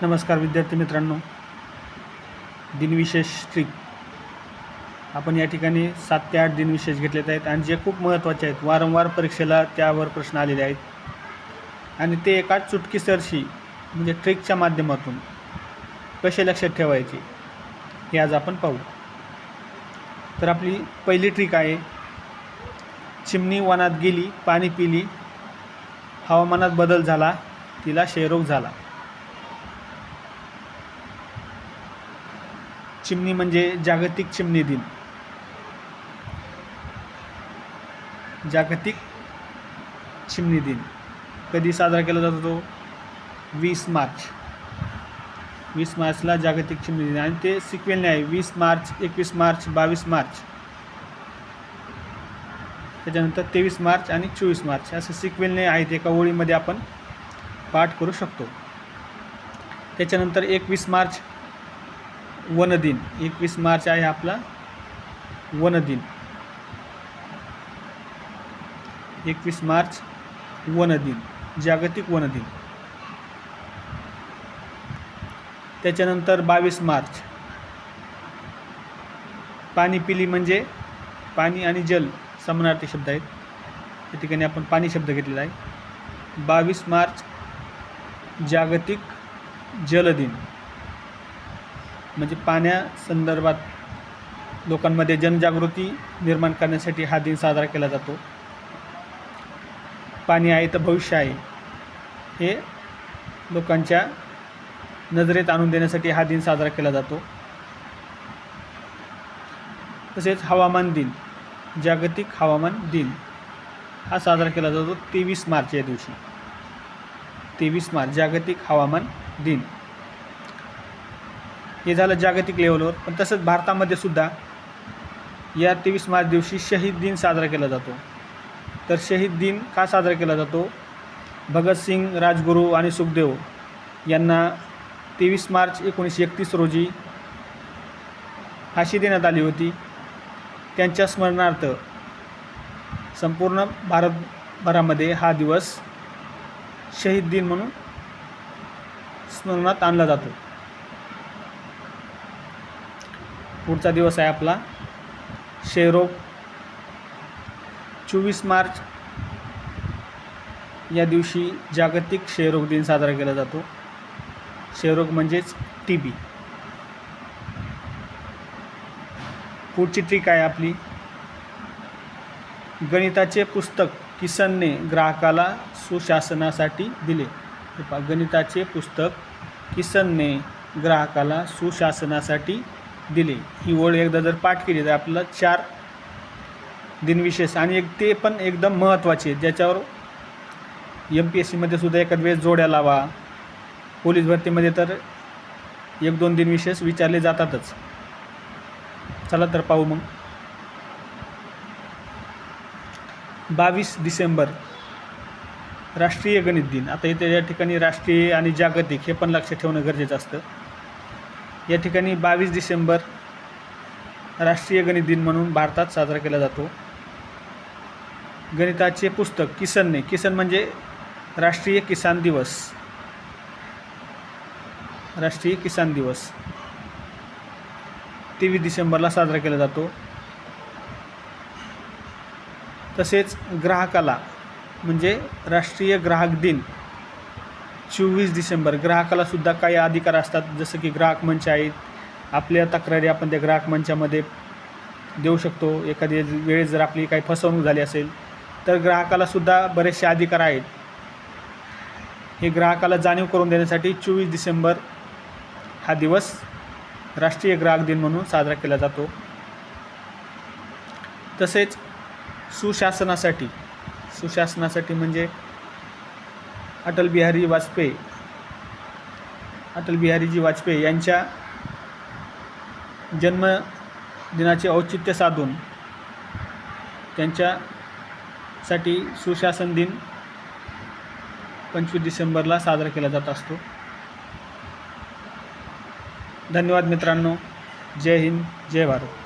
नमस्कार विद्यार्थी मित्रांनो, दिनविशेष ट्रिक आपण या ठिकाणी 7 ते 8 दिनविशेष घेतलेत आहेत आणि जे खूप महत्त्वाचे आहेत. वारंवार परीक्षेला त्यावर प्रश्न आलेले आहेत आणि ते एका चुटकीसरशी म्हणजे ट्रिकच्या माध्यमातून कसे लक्षात ठेवायचे हे आज आपण पाहू. तर आपली पहिली ट्रिक आहे, चिमणी वनात गेली, पाणी पिली, हवामानात बदल झाला, तिला क्षयरोग झाला. चिमणी म्हणजे जागतिक चिमणी दिन. जागतिक चिमणी दिन कधी साजरा केला जातो? 20 मार्च. 20 मार्चला जागतिक चिमणी दिन आणि ते सिक्वेलने आहे. 20 मार्च, 21 मार्च, 22 मार्च, त्याच्यानंतर 23 मार्च आणि 24 मार्च असं सिक्वेलने आहेत. एका ओळीमध्ये आपण पाठ करू शकतो. त्याच्यानंतर 21 मार्च वन दिन. 21 मार्च आहे आपला वन दिन. 21 मार्च वन दिन, जागतिक वन दिन. त्याच्यानंतर 22 मार्च पाणी पिली म्हणजे पाणी आणि जल समानार्थी शब्द आहेत. या ठिकाणी आपण पाणी शब्द घेतलेला आहे. 22 मार्च जागतिक जल दिन म्हणजे पाण्यासंदर्भात लोकांमध्ये जनजागृती निर्माण करण्यासाठी हा दिन साजरा केला जातो. पाणी आहे तर भविष्य आहे हे लोकांच्या नजरेत आणून देण्यासाठी हा दिन साजरा केला जातो. तसेच हवामान दिन, जागतिक हवामान दिन हा साजरा केला जातो 23 मार्च या दिवशी. 23 मार्च जागतिक हवामान दिन. हे झालं जागतिक लेवलवर. पण तसंच भारतामध्ये सुद्धा या 23 मार्च दिवशी शहीद दिन साजरा केला जातो. तर शहीद दिन का साजरा केला जातो? भगतसिंग, राजगुरू आणि सुखदेव यांना 23 मार्च 1931 रोजी फाशी देण्यात आली होती. त्यांच्या स्मरणार्थ संपूर्ण भारतभरामध्ये हा दिवस शहीद दिन म्हणून स्मरणात आणला जातो. पुढचा दिवस आहे आपला क्षयरोग. 24 मार्च या दिवशी जागतिक क्षयरोग दिन साजरा केला जातो. क्षयरोग म्हणजेच TB. पुढची ट्रिक आहे आपली, गणिताचे पुस्तक किसनने ग्राहकाला सुशासनासाठी दिले. गणिताचे पुस्तक किसनने ग्राहकाला सुशासनासाठी दिले. ही ओळ एकदा जर पाठ केली तर आपल्याला 4 दिनविशेष आणि ते पण एकदम महत्त्वाचे, ज्याच्यावर MPSCमध्ये सुद्धा एखाद वेळेस जोड्या लावा. पोलीस भरतीमध्ये तर 1-2 दिनविशेष विचारले जातातच. चला तर पाहू मग. 22 डिसेंबर राष्ट्रीय गणित दिन. आता इथे या ठिकाणी राष्ट्रीय आणि जागतिक हे पण लक्षात ठेवणं गरजेचं असतं. या ठिकाणी 22 डिसेंबर राष्ट्रीय गणित दिन म्हणून भारतात साजरा केला जातो. गणिताचे पुस्तक किसनने, किसन म्हणजे राष्ट्रीय किसान दिवस. राष्ट्रीय किसान दिवस 23 डिसेंबरला साजरा केला जातो. तसेच ग्राहकाला म्हणजे राष्ट्रीय ग्राहक दिन 24 डिसेंबर. ग्राहकाला सुद्धा काही अधिकार असतात, जसं की ग्राहक मंच आहेत. आपल्या तक्रारी आपण त्या ग्राहक मंचामध्ये देऊ शकतो. एखादी वेळेस जर आपली काही फसवणूक झाली असेल तर ग्राहकाला सुद्धा बरेचसे अधिकार आहेत. हे ग्राहकाला जाणीव करून देण्यासाठी 24 डिसेंबर हा दिवस राष्ट्रीय ग्राहक दिन म्हणून साजरा केला जातो. तसेच सुशासनासाठी, सुशासनासाठी म्हणजे अटल बिहारीजी वाजपेयी यांच्या जन्मदिनाचे औचित्य साधून त्यांच्यासाठी सुशासन दिन 25 डिसेंबरला साजरा केला जात असतो. धन्यवाद मित्रांनो. जय हिंद, जय भारत.